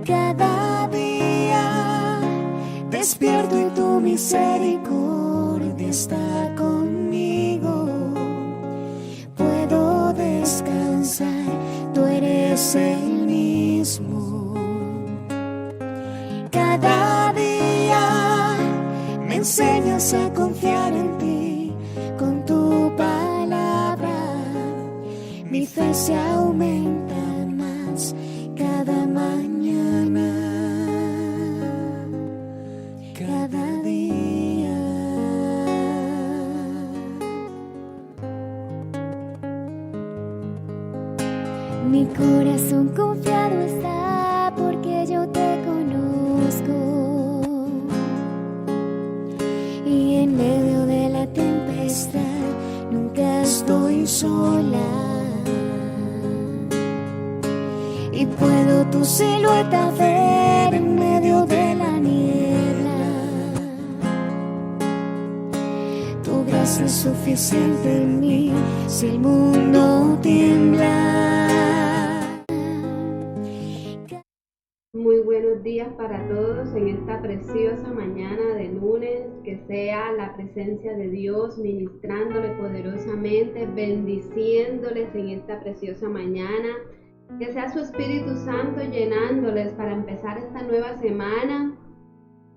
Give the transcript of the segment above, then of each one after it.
Cada día despierto y tu misericordia está conmigo. Puedo descansar, tú eres el mismo. Cada día me enseñas a confiar en ti con tu palabra. Mi fe se aumenta más cada mañana, cada día. Mi corazón confiado está porque yo te conozco, y en medio de la tempestad nunca estoy sola. Y puedo tu silueta ver en medio de la niebla. Tu gracia es suficiente en mí si el mundo tiembla. Muy buenos días para todos en esta preciosa mañana de lunes. Que sea la presencia de Dios ministrándole poderosamente, bendiciéndoles en esta preciosa mañana. Que sea su Espíritu Santo llenándoles para empezar esta nueva semana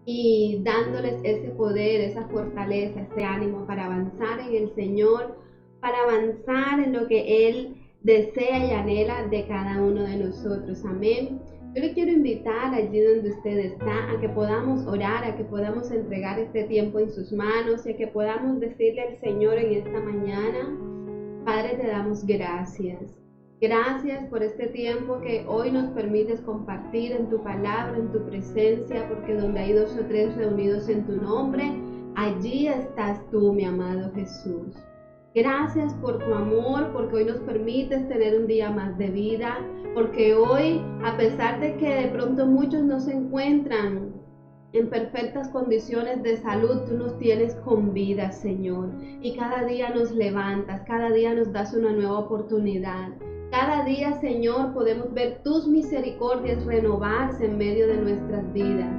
y dándoles ese poder, esa fortaleza, ese ánimo para avanzar en el Señor, para avanzar en lo que Él desea y anhela de cada uno de nosotros. Amén. Yo le quiero invitar allí donde usted está a que podamos orar, a que podamos entregar este tiempo en sus manos y a que podamos decirle al Señor en esta mañana: Padre, te damos gracias. Gracias por este tiempo que hoy nos permites compartir en tu palabra, en tu presencia, porque donde hay 2 o 3 reunidos en tu nombre, allí estás tú, mi amado Jesús. Gracias por tu amor, porque hoy nos permites tener un día más de vida, porque hoy, a pesar de que de pronto muchos no se encuentran en perfectas condiciones de salud, tú nos tienes con vida, Señor, y cada día nos levantas, cada día nos das una nueva oportunidad. Cada día, Señor, podemos ver tus misericordias renovarse en medio de nuestras vidas.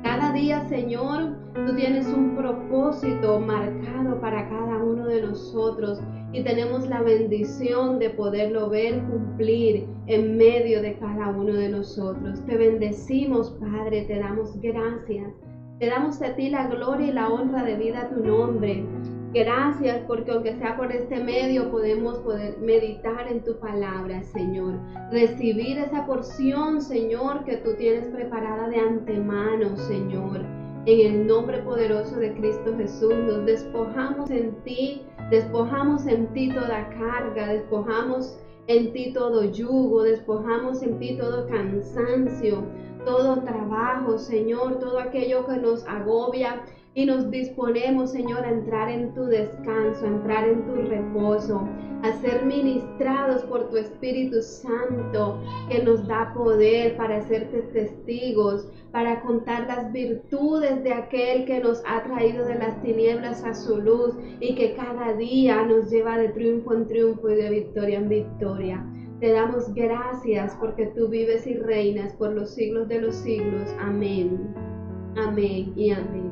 Cada día, Señor, tú tienes un propósito marcado para cada uno de nosotros y tenemos la bendición de poderlo ver cumplir en medio de cada uno de nosotros. Te bendecimos, Padre, te damos gracias. Te damos a ti la gloria y la honra debida a tu nombre. Gracias porque aunque sea por este medio podemos poder meditar en tu palabra, Señor. Recibir esa porción, Señor, que tú tienes preparada de antemano, Señor. En el nombre poderoso de Cristo Jesús nos despojamos en ti toda carga, despojamos en ti todo yugo, despojamos en ti todo cansancio, todo trabajo, Señor, todo aquello que nos agobia. Y nos disponemos, Señor, a entrar en tu descanso, a entrar en tu reposo, a ser ministrados por tu Espíritu Santo, que nos da poder para hacerte testigos, para contar las virtudes de aquel que nos ha traído de las tinieblas a su luz y que cada día nos lleva de triunfo en triunfo y de victoria en victoria. Te damos gracias porque tú vives y reinas por los siglos de los siglos. Amén. Amén y amén.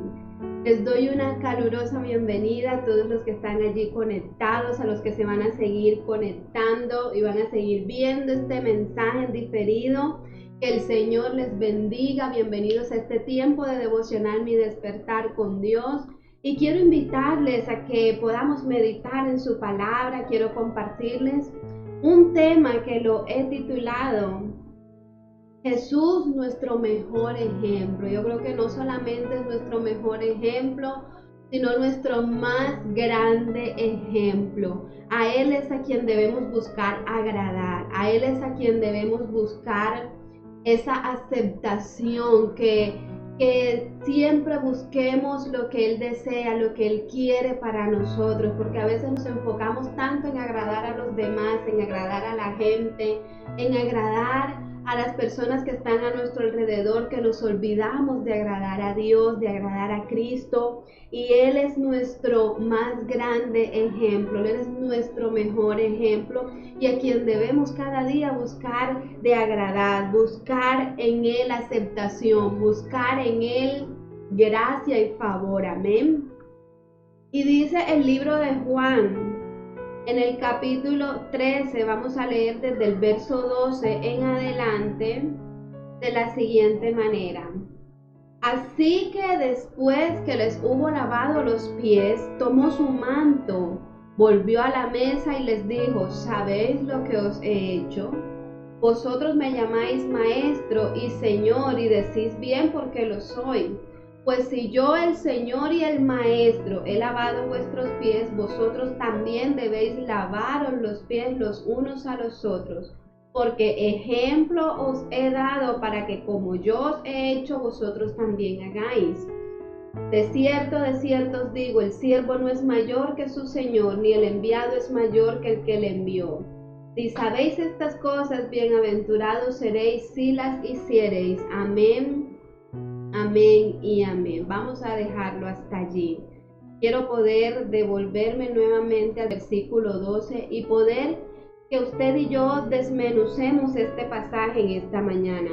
Les doy una calurosa bienvenida a todos los que están allí conectados, a los que se van a seguir conectando y van a seguir viendo este mensaje en diferido. Que el Señor les bendiga. Bienvenidos a este tiempo de devocional Mi Despertar con Dios. Y quiero invitarles a que podamos meditar en su palabra. Quiero compartirles un tema que lo he titulado Jesús, nuestro mejor ejemplo. Yo creo que no solamente es nuestro mejor ejemplo, sino nuestro más grande ejemplo. A Él es a quien debemos buscar agradar. A Él es a quien debemos buscar esa aceptación, que siempre busquemos lo que Él desea, lo que Él quiere para nosotros, porque a veces nos enfocamos tanto en agradar a los demás, en agradar a la gente, en agradar a las personas que están a nuestro alrededor, alrededor que nos olvidamos de agradar a Dios, de agradar a Cristo, y Él es nuestro más grande ejemplo, Él es nuestro mejor ejemplo y a quien debemos cada día buscar de agradar, buscar en Él aceptación, buscar en Él gracia y favor. Amén. Y dice el libro de Juan, en el capítulo 13, vamos a leer desde el verso 12 en adelante, de la siguiente manera. Así que después que les hubo lavado los pies, tomó su manto, volvió a la mesa y les dijo: ¿sabéis lo que os he hecho? Vosotros me llamáis maestro y señor, y decís bien porque lo soy. Pues si yo, el Señor y el Maestro, he lavado vuestros pies, vosotros también debéis lavaros los pies los unos a los otros. Porque ejemplo os he dado para que como yo os he hecho, vosotros también hagáis. De cierto os digo, el siervo no es mayor que su Señor, ni el enviado es mayor que el que le envió. Si sabéis estas cosas, bienaventurados seréis si las hiciereis. Amén, amén y amén. Vamos a dejarlo hasta allí. Quiero poder devolverme nuevamente al versículo 12 y poder que usted y yo desmenucemos este pasaje en esta mañana.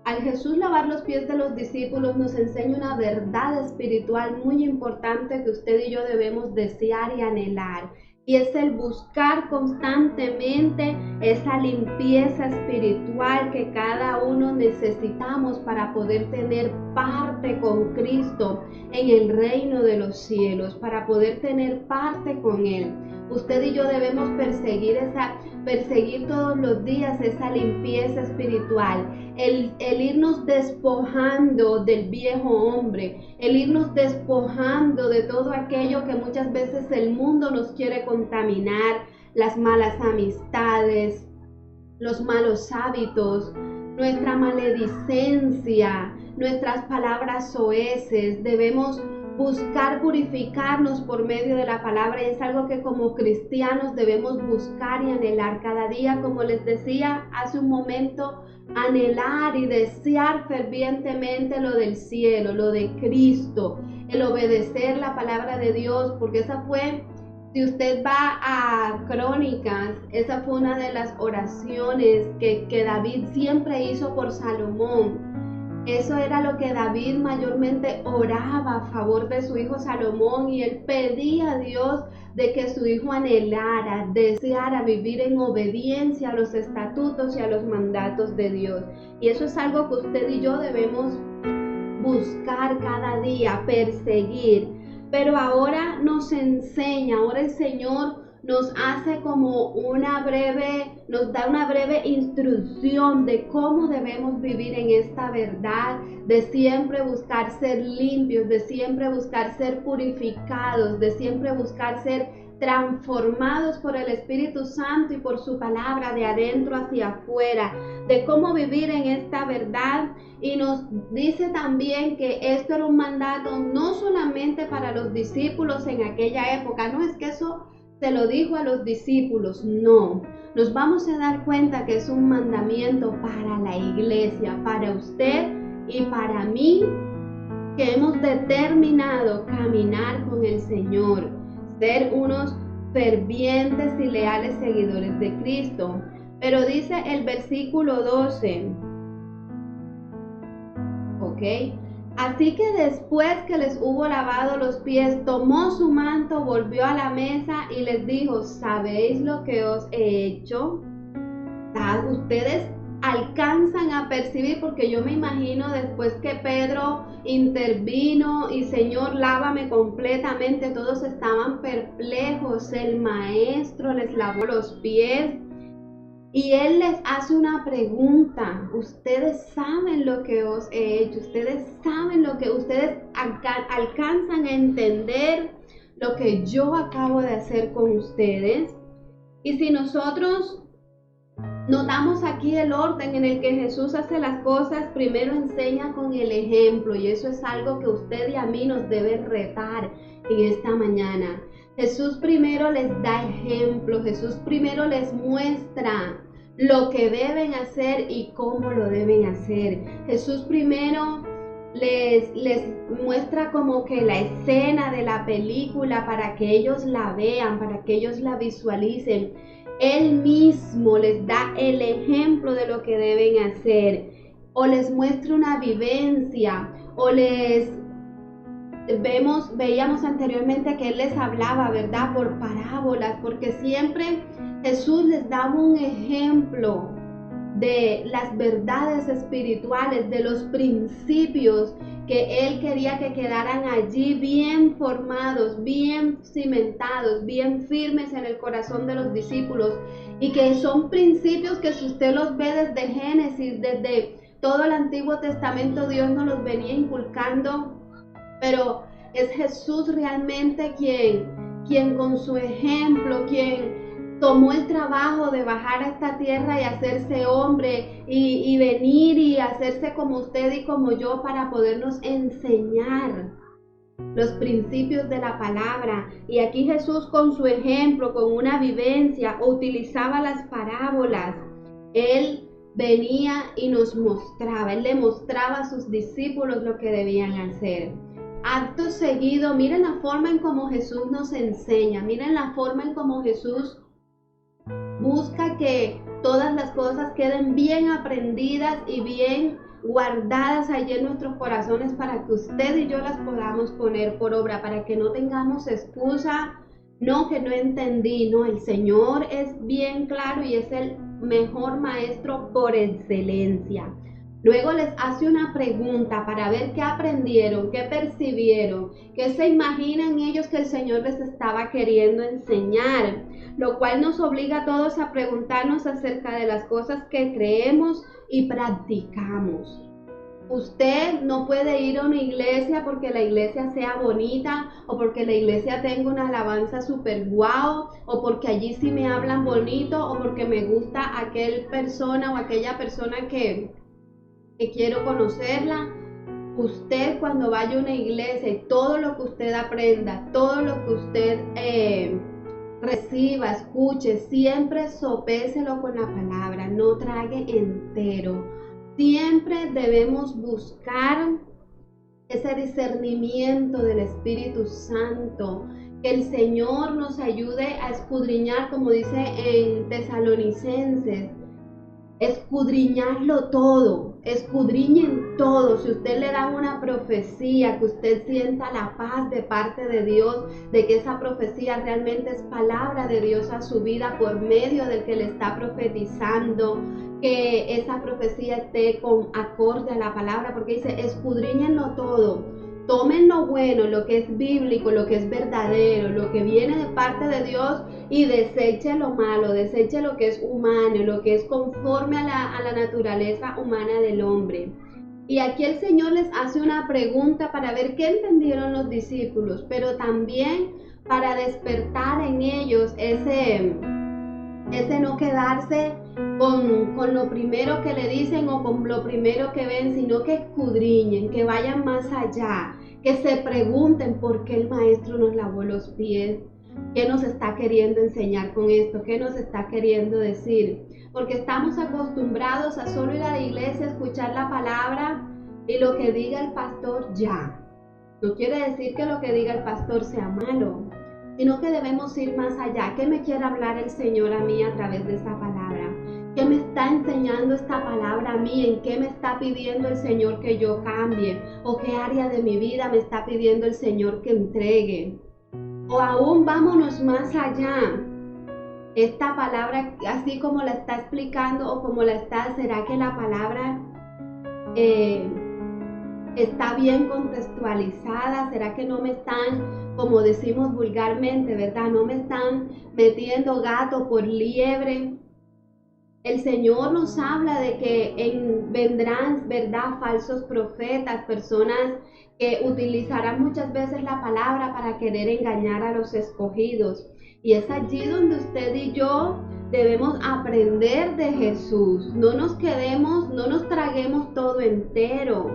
Al Jesús lavar los pies de los discípulos nos enseña una verdad espiritual muy importante que usted y yo debemos desear y anhelar. Y es el buscar constantemente esa limpieza espiritual que cada uno necesitamos para poder tener parte con Cristo en el reino de los cielos, para poder tener parte con Él. Usted y yo debemos perseguir todos los días esa limpieza espiritual, el irnos despojando del viejo hombre, el irnos despojando de todo aquello que muchas veces el mundo nos quiere contaminar, las malas amistades, los malos hábitos, nuestra maledicencia, nuestras palabras soeces. Debemos buscar purificarnos por medio de la palabra, y es algo que como cristianos debemos buscar y anhelar cada día. Como les decía hace un momento, anhelar y desear fervientemente lo del cielo, lo de Cristo, el obedecer la palabra de Dios, porque esa fue, si usted va a Crónicas, esa fue una de las oraciones que David siempre hizo por Salomón. Eso era lo que David mayormente oraba a favor de su hijo Salomón, y él pedía a Dios de que su hijo anhelara, deseara vivir en obediencia a los estatutos y a los mandatos de Dios. Y eso es algo que usted y yo debemos buscar cada día, perseguir. Pero ahora nos enseña, ahora el Señor nos hace como nos da una breve instrucción de cómo debemos vivir en esta verdad, de siempre buscar ser limpios, de siempre buscar ser purificados, de siempre buscar ser transformados por el Espíritu Santo y por su palabra de adentro hacia afuera, de cómo vivir en esta verdad. Y nos dice también que esto era un mandato no solamente para los discípulos en aquella época, no es que eso se lo dijo a los discípulos, no. Nos vamos a dar cuenta que es un mandamiento para la iglesia, para usted y para mí, que hemos determinado caminar con el Señor, ser unos fervientes y leales seguidores de Cristo. Pero dice el versículo 12, ¿ok? Así que después que les hubo lavado los pies, tomó su manto, volvió a la mesa y les dijo: ¿sabéis lo que os he hecho? Ustedes alcanzan a percibir, porque yo me imagino después que Pedro intervino y Señor, lávame completamente, todos estaban perplejos. El maestro les lavó los pies. Y él les hace una pregunta: ustedes saben lo que os he hecho, ustedes saben lo que ustedes alcanzan a entender lo que yo acabo de hacer con ustedes. Y si nosotros notamos aquí el orden en el que Jesús hace las cosas, primero enseña con el ejemplo, y eso es algo que usted y a mí nos debe retar en esta mañana. Jesús primero les da ejemplo, Jesús primero les muestra lo que deben hacer y cómo lo deben hacer. Jesús primero les muestra como que la escena de la película para que ellos la vean, para que ellos la visualicen. Él mismo les da el ejemplo de lo que deben hacer, o les muestra una vivencia, o veíamos anteriormente que Él les hablaba, ¿verdad? Por parábolas, porque siempre Jesús les daba un ejemplo de las verdades espirituales, de los principios que Él quería que quedaran allí bien formados, bien cimentados, bien firmes en el corazón de los discípulos, y que son principios que si usted los ve desde Génesis, desde todo el Antiguo Testamento, Dios nos los venía inculcando, pero es Jesús realmente quien con su ejemplo, quien tomó el trabajo de bajar a esta tierra y hacerse hombre y venir y hacerse como usted y como yo para podernos enseñar los principios de la palabra. Y aquí Jesús con su ejemplo, con una vivencia, utilizaba las parábolas. Él venía y nos mostraba, Él le mostraba a sus discípulos lo que debían hacer. Acto seguido, miren la forma en cómo Jesús nos enseña, miren la forma en cómo Jesús busca que todas las cosas queden bien aprendidas y bien guardadas allí en nuestros corazones para que usted y yo las podamos poner por obra, para que no tengamos excusa, no, que no entendí, no, el Señor es bien claro y es el mejor maestro por excelencia. Luego les hace una pregunta para ver qué aprendieron, qué percibieron, qué se imaginan ellos que el Señor les estaba queriendo enseñar, lo cual nos obliga a todos a preguntarnos acerca de las cosas que creemos y practicamos. Usted no puede ir a una iglesia porque la iglesia sea bonita, o porque la iglesia tenga una alabanza super guau, o porque allí sí me hablan bonito, o porque me gusta aquel persona o aquella persona que quiero conocerla. Usted, cuando vaya a una iglesia, y todo lo que usted aprenda, todo lo que usted reciba, escuche, siempre sopéselo con la palabra, no trague entero. Siempre debemos buscar ese discernimiento del Espíritu Santo, que el Señor nos ayude a escudriñar, como dice en Tesalonicenses, escudriñarlo todo, escudriñen todo. Si usted le da una profecía, que usted sienta la paz de parte de Dios, de que esa profecía realmente es palabra de Dios a su vida por medio del que le está profetizando, que esa profecía esté con acorde a la palabra, porque dice, escudriñenlo todo. Tomen lo bueno, lo que es bíblico, lo que es verdadero, lo que viene de parte de Dios, y deseche lo malo, deseche lo que es humano, lo que es conforme a la naturaleza humana del hombre. Y aquí el Señor les hace una pregunta para ver qué entendieron los discípulos, pero también para despertar en ellos ese no quedarse con lo primero que le dicen o con lo primero que ven, sino que escudriñen, que vayan más allá, que se pregunten por qué el maestro nos lavó los pies, qué nos está queriendo enseñar con esto, qué nos está queriendo decir, porque estamos acostumbrados a solo ir a la iglesia, escuchar la palabra y lo que diga el pastor ya. No quiere decir que lo que diga el pastor sea malo, sino que debemos ir más allá. ¿Qué me quiere hablar el Señor a mí a través de esta palabra? ¿Qué me está enseñando esta palabra a mí? ¿En qué me está pidiendo el Señor que yo cambie? ¿O qué área de mi vida me está pidiendo el Señor que entregue? O aún vámonos más allá. Esta palabra, así como la está explicando o como la está, ¿será que la palabra está bien contextualizada? ¿Será que no me están, como decimos vulgarmente, verdad? No me están metiendo gato por liebre. El Señor nos habla de que vendrán, ¿verdad?, falsos profetas, personas que utilizarán muchas veces la palabra para querer engañar a los escogidos. Y es allí donde usted y yo debemos aprender de Jesús. No nos quedemos, no nos traguemos todo entero.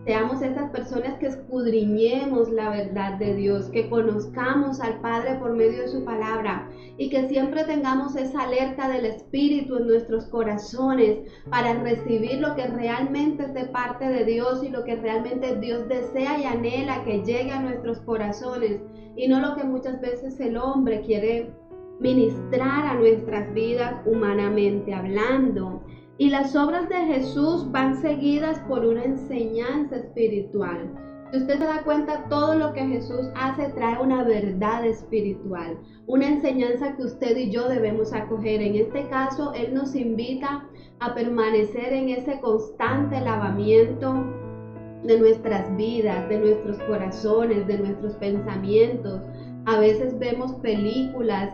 seamos esas personas que escudriñemos la verdad de Dios, que conozcamos al Padre por medio de su palabra y que siempre tengamos esa alerta del Espíritu en nuestros corazones para recibir lo que realmente es de parte de Dios y lo que realmente Dios desea y anhela que llegue a nuestros corazones y no lo que muchas veces el hombre quiere ministrar a nuestras vidas humanamente hablando. Y las obras de Jesús van seguidas por una enseñanza espiritual. Si usted se da cuenta, todo lo que Jesús hace trae una verdad espiritual, una enseñanza que usted y yo debemos acoger. En este caso, Él nos invita a permanecer en ese constante lavamiento de nuestras vidas, de nuestros corazones, de nuestros pensamientos. A veces vemos películas,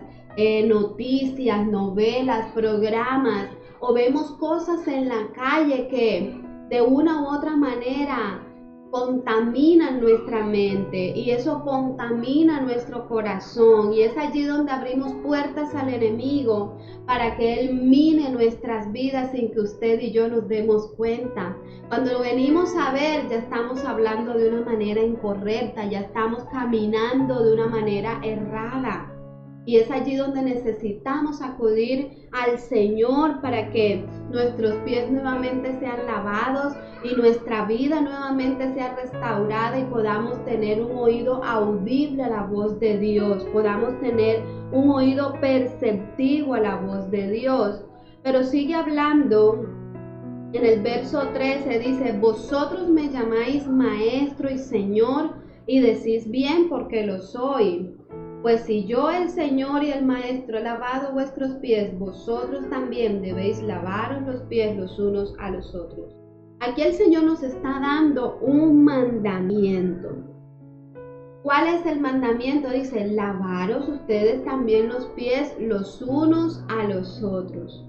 noticias, novelas, programas, o vemos cosas en la calle que de una u otra manera contaminan nuestra mente y eso contamina nuestro corazón y es allí donde abrimos puertas al enemigo para que él mine nuestras vidas sin que usted y yo nos demos cuenta. Cuando venimos a ver, ya estamos hablando de una manera incorrecta, ya estamos caminando de una manera errada. Y es allí donde necesitamos acudir al Señor para que nuestros pies nuevamente sean lavados y nuestra vida nuevamente sea restaurada y podamos tener un oído audible a la voz de Dios, podamos tener un oído perceptivo a la voz de Dios. Pero sigue hablando en el verso 13, dice: vosotros me llamáis maestro y Señor y decís bien porque lo soy. Pues si yo, el Señor y el Maestro, he lavado vuestros pies, vosotros también debéis lavaros los pies los unos a los otros. Aquí el Señor nos está dando un mandamiento. ¿Cuál es el mandamiento? Dice: lavaros ustedes también los pies los unos a los otros.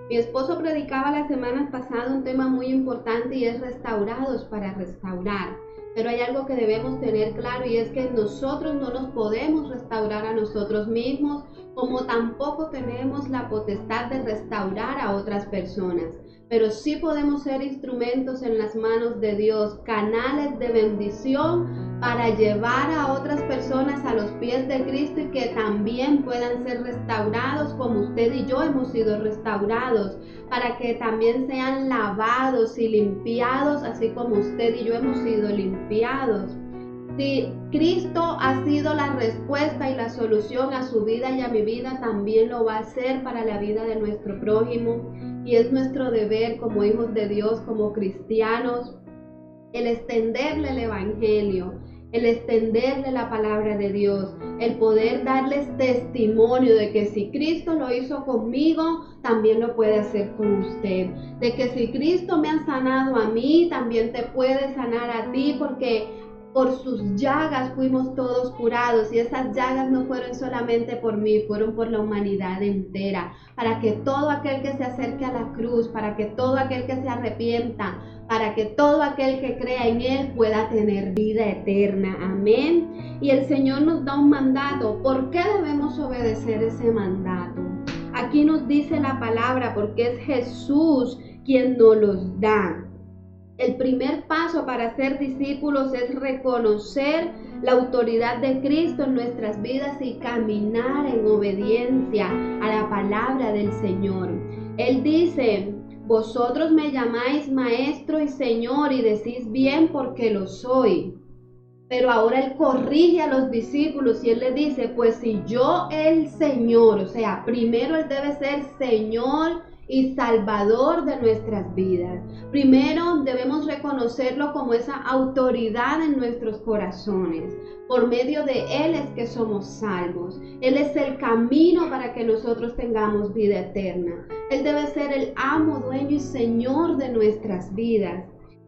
Mi esposo predicaba la semana pasada un tema muy importante y es restaurados para restaurar. Pero hay algo que debemos tener claro y es que nosotros no nos podemos restaurar a nosotros mismos, como tampoco tenemos la potestad de restaurar a otras personas. Pero sí podemos ser instrumentos en las manos de Dios, canales de bendición para llevar a otras personas a los pies de Cristo y que también puedan ser restaurados como usted y yo hemos sido restaurados, para que también sean lavados y limpiados así como usted y yo hemos sido limpiados. Si Cristo ha sido la respuesta y la solución a su vida y a mi vida, también lo va a hacer para la vida de nuestro prójimo. Y es nuestro deber como hijos de Dios, como cristianos, el extenderle el evangelio, el extenderle la palabra de Dios, el poder darles testimonio de que si Cristo lo hizo conmigo, también lo puede hacer con usted. De que si Cristo me ha sanado a mí, también te puede sanar a ti, porque por sus llagas fuimos todos curados y esas llagas no fueron solamente por mí, fueron por la humanidad entera, para que todo aquel que se acerque a la cruz, para que todo aquel que se arrepienta, para que todo aquel que crea en Él pueda tener vida eterna. Amén. Y el Señor nos da un mandato. ¿Por qué debemos obedecer ese mandato? Aquí nos dice la palabra, porque es Jesús quien nos los da. El primer paso para ser discípulos es reconocer la autoridad de Cristo en nuestras vidas y caminar en obediencia a la palabra del Señor. Él dice: vosotros me llamáis maestro y Señor y decís bien porque lo soy. Pero ahora Él corrige a los discípulos y Él les dice: pues si yo, el Señor, o sea, primero Él debe ser Señor y Salvador de nuestras vidas. Primero debemos reconocerlo como esa autoridad en nuestros corazones. Por medio de Él es que somos salvos. Él es el camino para que nosotros tengamos vida eterna. Él debe ser el amo, dueño y Señor de nuestras vidas.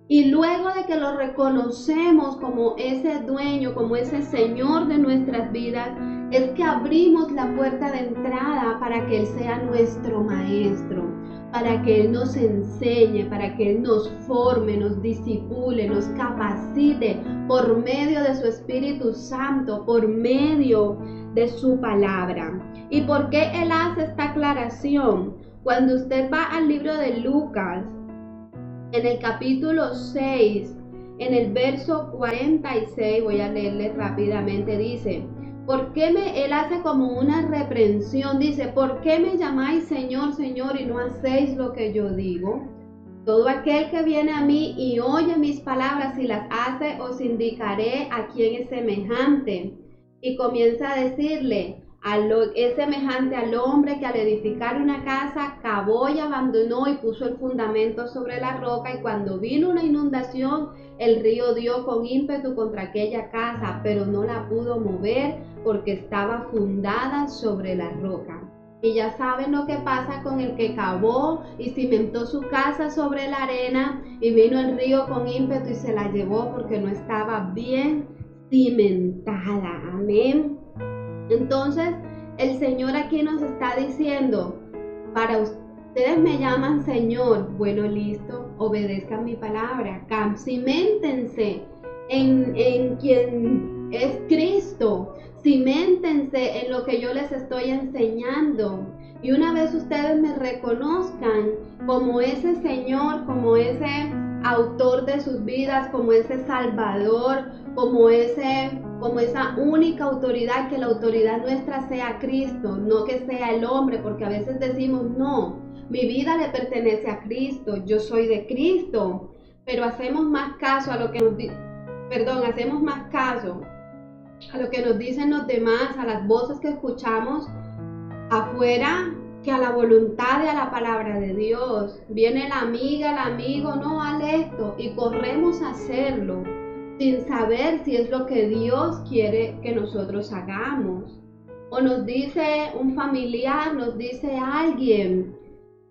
Y luego de que lo reconocemos como ese dueño, como ese Señor de nuestras vidas, es que abrimos la puerta de entrada para que Él sea nuestro maestro, para que Él nos enseñe, para que Él nos forme, nos discipule, nos capacite por medio de su Espíritu Santo, por medio de su palabra. ¿Y por qué Él hace esta aclaración? Cuando usted va al libro de Lucas, en el capítulo 6, en el verso 46, voy a leerle rápidamente, dice, él hace como una reprensión, dice, ¿por qué me llamáis Señor, Señor y no hacéis lo que yo digo? Todo aquel que viene a mí y oye mis palabras y las hace, os indicaré a quién es semejante. Y comienza a decirle, es semejante al hombre que al edificar una casa cavó y abandonó y puso el fundamento sobre la roca, y cuando vino una inundación, el río dio con ímpetu contra aquella casa, pero no la pudo mover porque estaba fundada sobre la roca. Y ya saben lo que pasa con el que cavó y cimentó su casa sobre la arena, y vino el río con ímpetu y se la llevó porque no estaba bien cimentada. Amén. Entonces el Señor aquí nos está diciendo, para ustedes me llaman Señor, bueno, listo, obedezcan mi palabra, ciméntense en quien es Cristo, ciméntense en lo que yo les estoy enseñando. Y una vez ustedes me reconozcan como ese Señor, como ese autor de sus vidas, como ese Salvador, como esa única autoridad, que la autoridad nuestra sea Cristo, no que sea el hombre, porque a veces decimos, no, mi vida le pertenece a Cristo, yo soy de Cristo, pero hacemos más caso a lo que hacemos más caso a lo que nos dicen los demás, a las voces que escuchamos afuera, que a la voluntad y a la palabra de Dios. Viene la amiga, el amigo, no, haz esto, y corremos a hacerlo sin saber si es lo que Dios quiere que nosotros hagamos. O nos dice un familiar, nos dice alguien,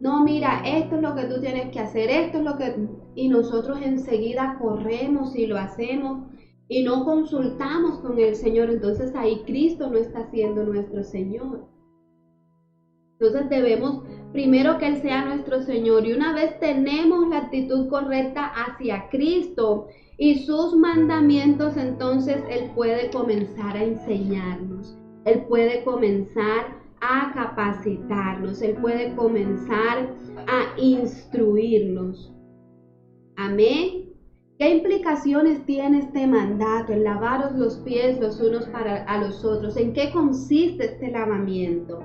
no, mira, esto es lo que tú tienes que hacer, esto es lo que... Y nosotros enseguida corremos y lo hacemos y no consultamos con el Señor. Entonces ahí Cristo no está siendo nuestro Señor. Entonces debemos primero que Él sea nuestro Señor, y una vez tenemos la actitud correcta hacia Cristo y sus mandamientos, entonces Él puede comenzar a enseñarnos, Él puede comenzar a capacitarnos, Él puede comenzar a instruirnos. Amén. ¿Qué implicaciones tiene este mandato, el lavaros los pies los unos a los otros? ¿En qué consiste este lavamiento?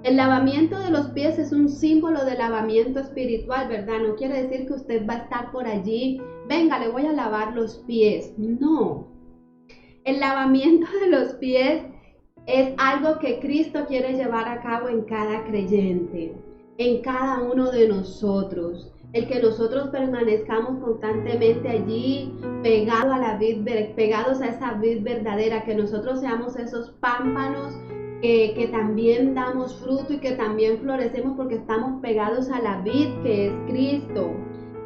El lavamiento de los pies es un símbolo de lavamiento espiritual, ¿verdad? No quiere decir que usted va a estar por allí, venga, le voy a lavar los pies. No. El lavamiento de los pies es algo que Cristo quiere llevar a cabo en cada creyente, en cada uno de nosotros. El que nosotros permanezcamos constantemente allí, pegados a esa vid verdadera, que nosotros seamos esos pámpanos que también damos fruto y que también florecemos porque estamos pegados a la vid que es Cristo.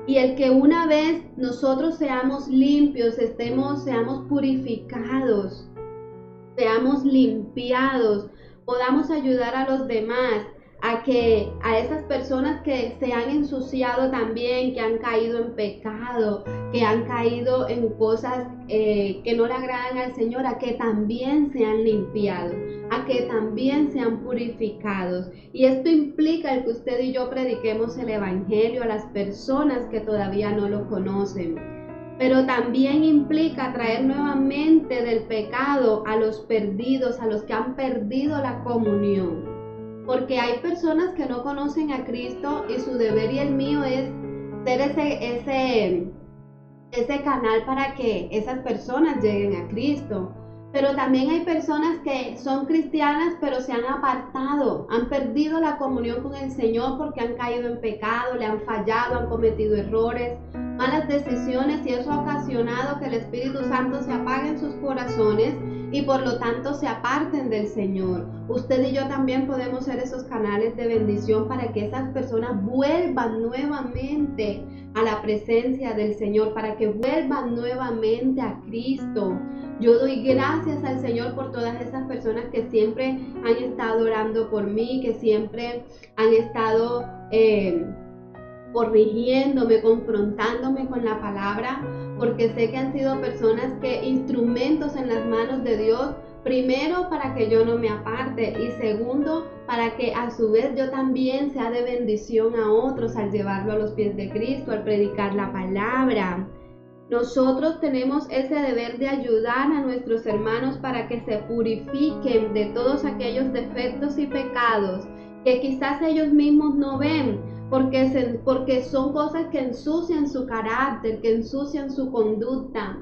Y el que una vez nosotros seamos limpios, seamos purificados, seamos limpiados, podamos ayudar a los demás, a esas personas que se han ensuciado también, que han caído en pecado, que han caído en cosas que no le agradan al Señor, a que también sean limpiados, a que también sean purificados. Y esto implica el que usted y yo prediquemos el Evangelio a las personas que todavía no lo conocen. Pero también implica traer nuevamente del pecado a los perdidos, a los que han perdido la comunión. Porque hay personas que no conocen a Cristo y su deber y el mío es ser ese canal para que esas personas lleguen a Cristo. Pero también hay personas que son cristianas pero se han apartado, han perdido la comunión con el Señor porque han caído en pecado, le han fallado, han cometido errores, malas decisiones, y eso ha ocasionado que el Espíritu Santo se apague en sus corazones y por lo tanto se aparten del Señor. Usted y yo también podemos ser esos canales de bendición para que esas personas vuelvan nuevamente a la presencia del Señor, para que vuelvan nuevamente a Cristo. Yo doy gracias al Señor por todas esas personas que siempre han estado orando por mí, que siempre han estado corrigiéndome, confrontándome con la palabra, porque sé que han sido personas instrumentos en las manos de Dios, primero para que yo no me aparte y segundo para que a su vez yo también sea de bendición a otros al llevarlo a los pies de Cristo, al predicar la palabra. nosotros tenemos ese deber de ayudar a nuestros hermanos para que se purifiquen de todos aquellos defectos y pecados que quizás ellos mismos no ven, porque son cosas que ensucian su carácter, que ensucian su conducta.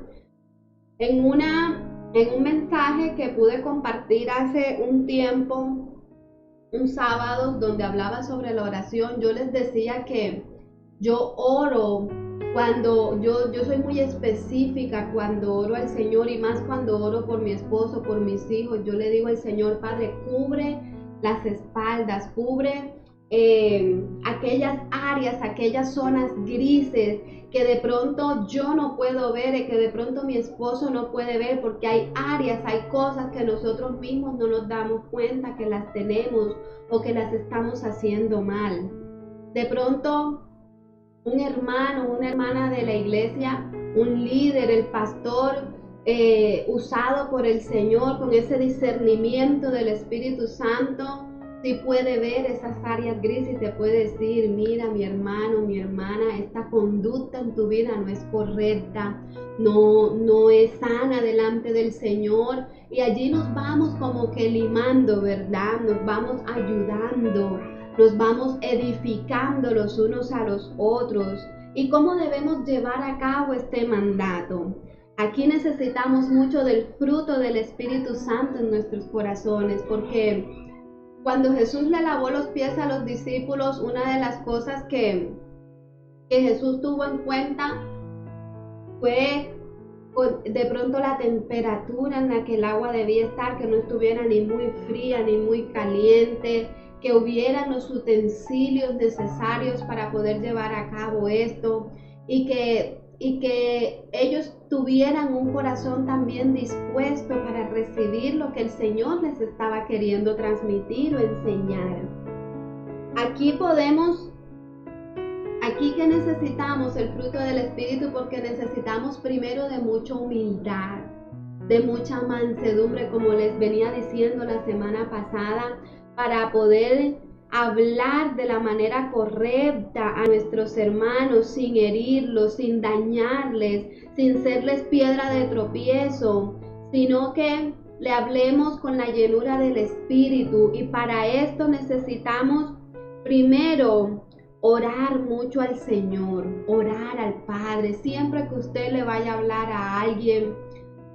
En un mensaje que pude compartir hace un tiempo, un sábado, donde hablaba sobre la oración, yo les decía que yo oro cuando yo soy muy específica cuando oro al Señor, y más cuando oro por mi esposo, por mis hijos. Yo le digo al Señor: Padre, cubre las espaldas, cubre aquellas áreas, aquellas zonas grises que de pronto yo no puedo ver y que de pronto mi esposo no puede ver, porque hay áreas, hay cosas que nosotros mismos no nos damos cuenta que las tenemos o que las estamos haciendo mal. De pronto un hermano, una hermana de la iglesia, un líder, el pastor, usado por el Señor con ese discernimiento del Espíritu Santo, sí puede ver esas áreas grises y te puede decir: mira, mi hermano, mi hermana, esta conducta en tu vida no es correcta, no es sana delante del Señor. Y allí nos vamos como que limando, ¿verdad? Nos vamos ayudando, nos vamos edificando los unos a los otros. ¿Y cómo debemos llevar a cabo este mandato? Aquí necesitamos mucho del fruto del Espíritu Santo en nuestros corazones, porque cuando Jesús le lavó los pies a los discípulos, una de las cosas que Jesús tuvo en cuenta fue de pronto la temperatura en la que el agua debía estar, que no estuviera ni muy fría ni muy caliente, que hubieran los utensilios necesarios para poder llevar a cabo esto, y que ellos tuvieran un corazón también dispuesto para recibir lo que el Señor les estaba queriendo transmitir o enseñar. Aquí que necesitamos el fruto del Espíritu, porque necesitamos primero de mucha humildad, de mucha mansedumbre, como les venía diciendo la semana pasada, para poder hablar de la manera correcta a nuestros hermanos, sin herirlos, sin dañarles, sin serles piedra de tropiezo, sino que le hablemos con la llenura del Espíritu. Y para esto necesitamos primero orar mucho al Señor, orar al Padre. Siempre que usted le vaya a hablar a alguien,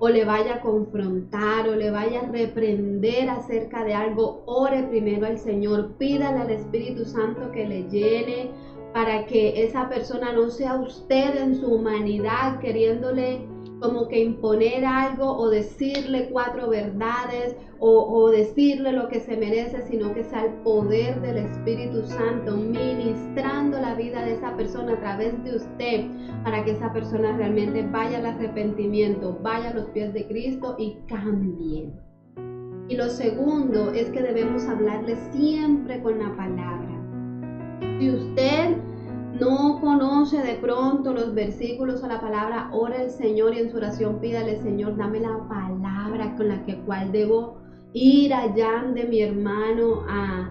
o le vaya a confrontar, o le vaya a reprender acerca de algo, ore primero al Señor, pídale al Espíritu Santo que le llene, para que esa persona no sea usted en su humanidad queriéndole como que imponer algo, o decirle 4 verdades, o decirle lo que se merece, sino que sea el poder del Espíritu Santo ministrando la vida de esa persona a través de usted, para que esa persona realmente vaya al arrepentimiento, vaya a los pies de Cristo y cambie. Y lo segundo es que debemos hablarle siempre con la palabra. Si usted no conoce de pronto los versículos o la palabra, ore al Señor y en su oración pídale: Señor, dame la palabra con la cual debo ir allá de mi hermano a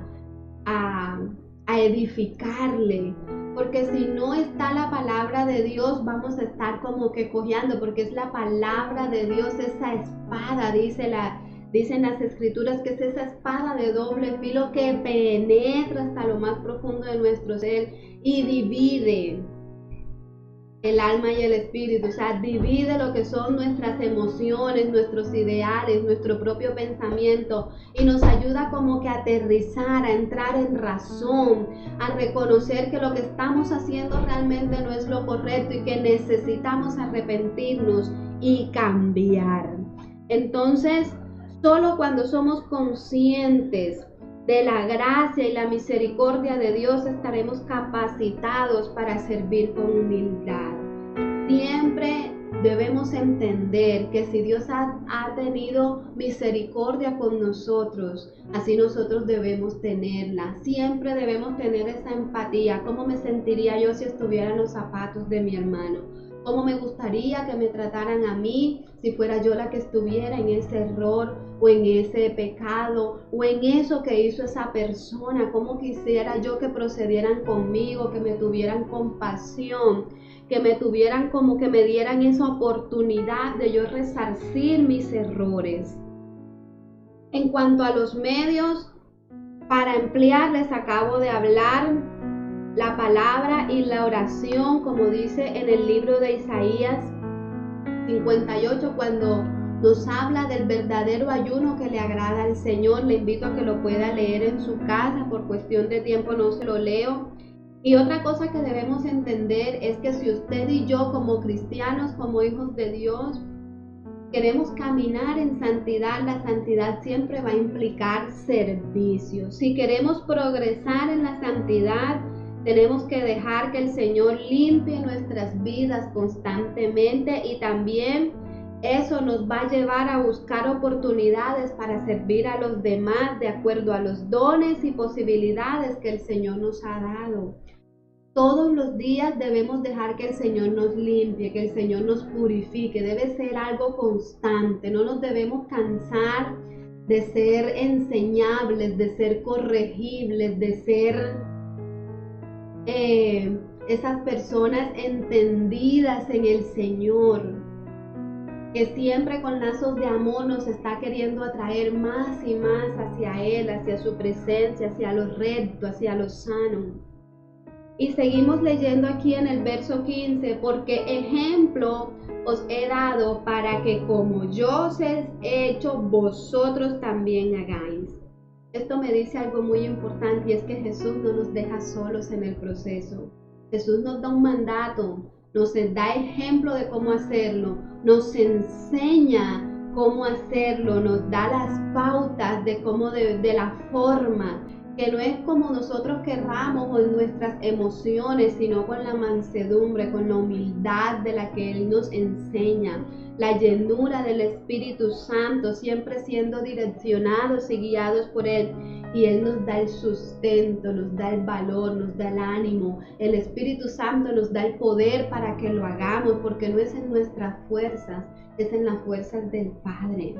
edificarle. Porque si no está la palabra de Dios, vamos a estar como que cojeando, porque es la palabra de Dios, esa espada, dicen las escrituras, que es esa espada de doble filo que penetra hasta lo más profundo de nuestro ser y divide el alma y el espíritu. O sea, divide lo que son nuestras emociones, nuestros ideales, nuestro propio pensamiento, y nos ayuda como que a aterrizar, a entrar en razón, a reconocer que lo que estamos haciendo realmente no es lo correcto y que necesitamos arrepentirnos y cambiar. Entonces, solo cuando somos conscientes de la gracia y la misericordia de Dios estaremos capacitados para servir con humildad. Siempre debemos entender que si Dios ha tenido misericordia con nosotros, así nosotros debemos tenerla. Siempre debemos tener esa empatía. ¿Cómo me sentiría yo si estuviera en los zapatos de mi hermano? ¿Cómo me gustaría que me trataran a mí si fuera yo la que estuviera en ese error o en ese pecado o en eso que hizo esa persona? ¿Cómo quisiera yo que procedieran conmigo, que me tuvieran compasión? que me tuvieran como que me dieran esa oportunidad de yo resarcir mis errores. En cuanto a los medios para emplear, les acabo de hablar la palabra y la oración, como dice en el libro de Isaías 58, cuando nos habla del verdadero ayuno que le agrada al Señor. Le invito a que lo pueda leer en su casa, por cuestión de tiempo no se lo leo. Y otra cosa que debemos entender es que si usted y yo como cristianos, como hijos de Dios, queremos caminar en santidad, la santidad siempre va a implicar servicio. Si queremos progresar en la santidad, tenemos que dejar que el Señor limpie nuestras vidas constantemente, y también eso nos va a llevar a buscar oportunidades para servir a los demás de acuerdo a los dones y posibilidades que el Señor nos ha dado. Todos los días debemos dejar que el Señor nos limpie, que el Señor nos purifique. Debe ser algo constante. No nos debemos cansar de ser enseñables, de ser corregibles, de ser esas personas entendidas en el Señor, que siempre con lazos de amor nos está queriendo atraer más y más hacia Él, hacia su presencia, hacia lo recto, hacia lo sano. Y seguimos leyendo aquí en el verso 15, porque ejemplo os he dado para que como yo os he hecho, vosotros también hagáis. Esto me dice algo muy importante, y es que Jesús no nos deja solos en el proceso. Jesús nos da un mandato, nos da ejemplo de cómo hacerlo, nos enseña cómo hacerlo, nos da las pautas de cómo, de la forma, que no es como nosotros querramos o en nuestras emociones, sino con la mansedumbre, con la humildad de la que Él nos enseña, la llenura del Espíritu Santo, siempre siendo direccionados y guiados por Él. Y Él nos da el sustento, nos da el valor, nos da el ánimo. El Espíritu Santo nos da el poder para que lo hagamos, porque no es en nuestras fuerzas, es en las fuerzas del Padre.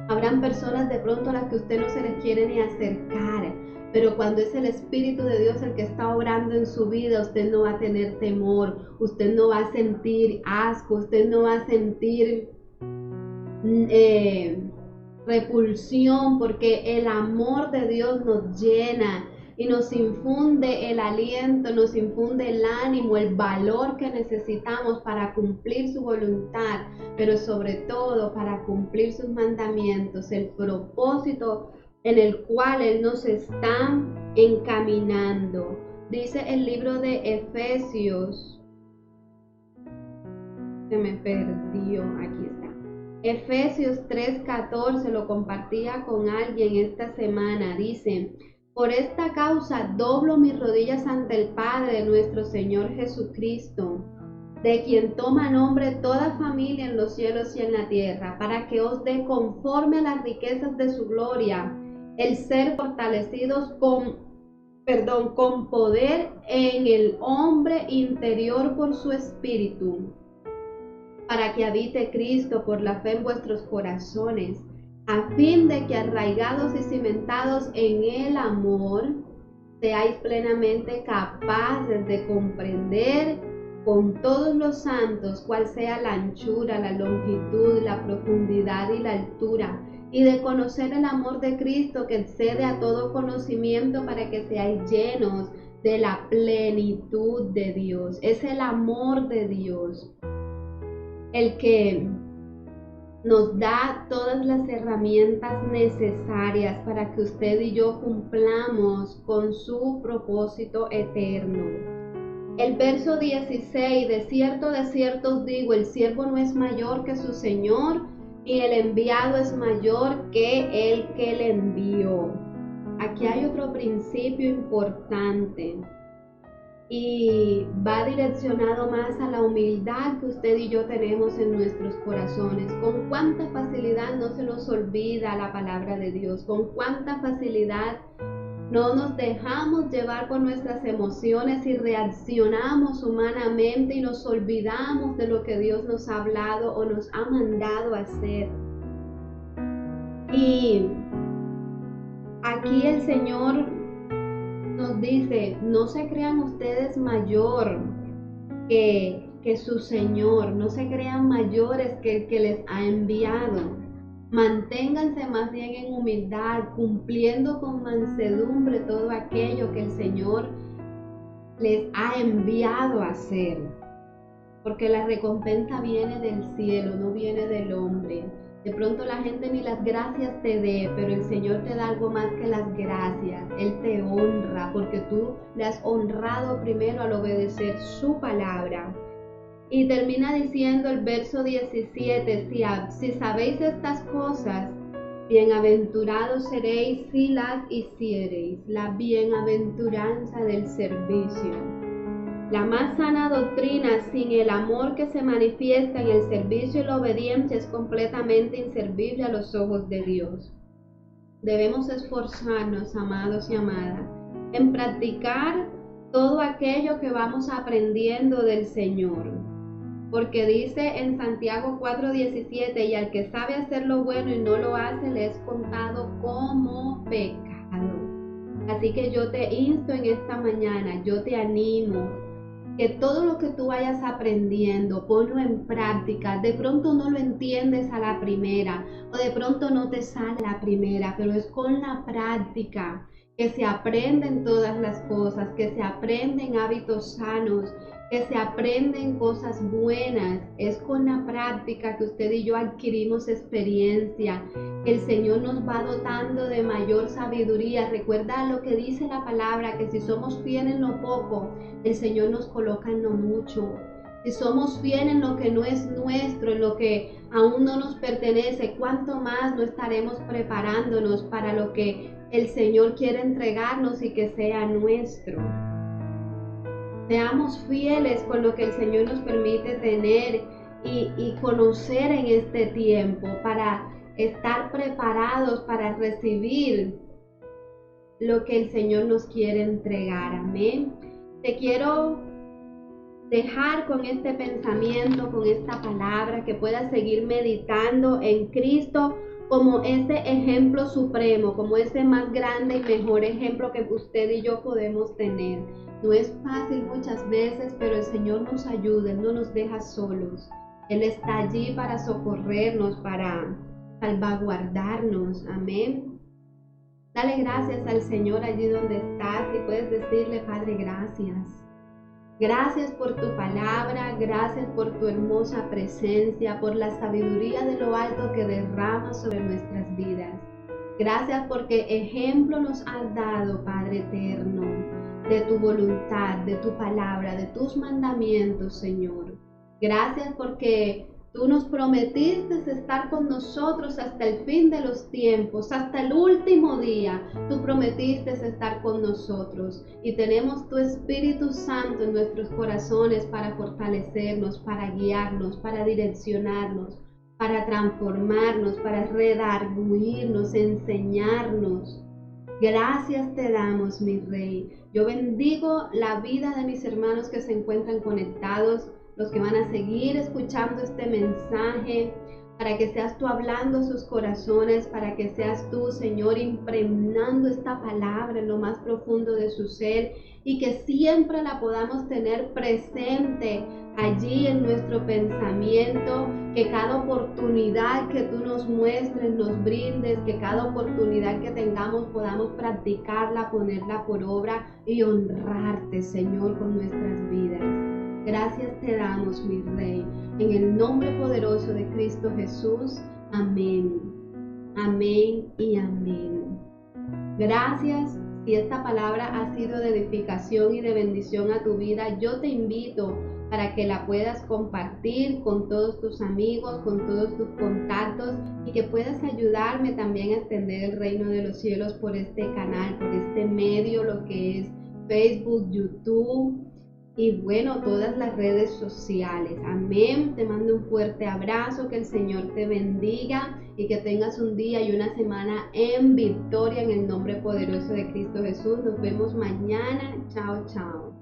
Habrán personas de pronto a las que usted no se les quiere ni acercar, pero cuando es el Espíritu de Dios el que está obrando en su vida, usted no va a tener temor, usted no va a sentir asco, usted no va a sentir repulsión, porque el amor de Dios nos llena y nos infunde el aliento, nos infunde el ánimo, el valor que necesitamos para cumplir su voluntad, pero sobre todo para cumplir sus mandamientos, el propósito en el cual Él nos está encaminando. Dice el libro de Efesios, se me perdió, aquí está. Efesios 3:14, lo compartía con alguien esta semana, dice: por esta causa doblo mis rodillas ante el Padre de nuestro Señor Jesucristo, de quien toma nombre toda familia en los cielos y en la tierra, para que os dé conforme a las riquezas de su gloria, el ser fortalecidos con poder en el hombre interior por su espíritu, para que habite Cristo por la fe en vuestros corazones, a fin de que arraigados y cimentados en el amor, seáis plenamente capaces de comprender con todos los santos cuál sea la anchura, la longitud, la profundidad y la altura, y de conocer el amor de Cristo que excede a todo conocimiento, para que seáis llenos de la plenitud de Dios. Es el amor de Dios el que nos da todas las herramientas necesarias para que usted y yo cumplamos con su propósito eterno. El verso 16, de cierto os digo, el siervo no es mayor que su Señor, y el enviado es mayor que el que le envió. Aquí hay otro principio importante, y va direccionado más a la humildad que usted y yo tenemos en nuestros corazones. Con cuánta facilidad no se nos olvida la palabra de Dios, con cuánta facilidad no nos dejamos llevar por nuestras emociones y reaccionamos humanamente y nos olvidamos de lo que Dios nos ha hablado o nos ha mandado a hacer. Y aquí el Señor nos dice: no se crean ustedes mayor que que su Señor, no se crean mayores que el que les ha enviado. Manténganse más bien en humildad, cumpliendo con mansedumbre todo aquello que el Señor les ha enviado a hacer. Porque la recompensa viene del cielo, no viene del hombre. De pronto la gente ni las gracias te dé, pero el Señor te da algo más que las gracias. Él te honra porque tú le has honrado primero al obedecer su palabra. Y termina diciendo el verso 17, si sabéis estas cosas, bienaventurados seréis si las hiciereis, la bienaventuranza del servicio. La más sana doctrina sin el amor que se manifiesta en el servicio y la obediencia es completamente inservible a los ojos de Dios. Debemos esforzarnos, amados y amadas, en practicar todo aquello que vamos aprendiendo del Señor. Porque dice en Santiago 4:17, y al que sabe hacer lo bueno y no lo hace, le es contado como pecado. Así que yo te insto en esta mañana, yo te animo, que todo lo que tú vayas aprendiendo, ponlo en práctica. De pronto no lo entiendes a la primera, o de pronto no te sale a la primera, pero es con la práctica que se aprenden todas las cosas, que se aprenden hábitos sanos, que se aprenden cosas buenas. Es con la práctica que usted y yo adquirimos experiencia, que el Señor nos va dotando de mayor sabiduría. Recuerda lo que dice la palabra, que si somos fieles en lo poco, el Señor nos coloca en lo mucho. Si somos fieles en lo que no es nuestro, en lo que aún no nos pertenece, ¿cuánto más no estaremos preparándonos para lo que el Señor quiere entregarnos y que sea nuestro? Seamos fieles con lo que el Señor nos permite tener y conocer en este tiempo para estar preparados para recibir lo que el Señor nos quiere entregar. Amén. Te quiero dejar con este pensamiento, con esta palabra, que puedas seguir meditando en Cristo como ese ejemplo supremo, como ese más grande y mejor ejemplo que usted y yo podemos tener. No es fácil muchas veces, pero el Señor nos ayuda, Él no nos deja solos. Él está allí para socorrernos, para salvaguardarnos. Amén. Dale gracias al Señor allí donde estás y puedes decirle: Padre, gracias. Gracias por tu palabra, gracias por tu hermosa presencia, por la sabiduría de lo alto que derramas sobre nuestras vidas. Gracias porque ejemplo nos has dado, Padre eterno, de tu voluntad, de tu palabra, de tus mandamientos, Señor. Gracias porque tú nos prometiste estar con nosotros hasta el fin de los tiempos, hasta el último día. Tú prometiste estar con nosotros y tenemos tu Espíritu Santo en nuestros corazones para fortalecernos, para guiarnos, para direccionarnos, para transformarnos, para redarguirnos, enseñarnos. Gracias te damos, mi Rey. Yo bendigo la vida de mis hermanos que se encuentran conectados, los que van a seguir escuchando este mensaje, para que seas tú hablando a sus corazones, para que seas tú, Señor, impregnando esta palabra en lo más profundo de su ser y que siempre la podamos tener presente allí en nuestro pensamiento, que cada oportunidad que tú nos muestres, nos brindes, que cada oportunidad que tengamos podamos practicarla, ponerla por obra y honrarte, Señor, con nuestras vidas. Gracias te damos, mi Rey, en el nombre poderoso de Cristo Jesús. Amén. Amén y amén. Gracias. Si esta palabra ha sido de edificación y de bendición a tu vida, yo te invito para que la puedas compartir con todos tus amigos, con todos tus contactos, y que puedas ayudarme también a extender el reino de los cielos por este canal, por este medio, lo que es Facebook, YouTube y bueno, todas las redes sociales. Amén. Te mando un fuerte abrazo, que el Señor te bendiga y que tengas un día y una semana en victoria en el nombre poderoso de Cristo Jesús. Nos vemos mañana. Chao, chao.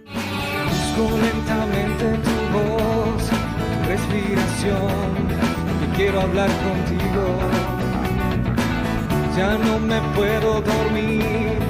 Busco lentamente tu voz, tu respiración, y quiero hablar contigo. Ya no me puedo dormir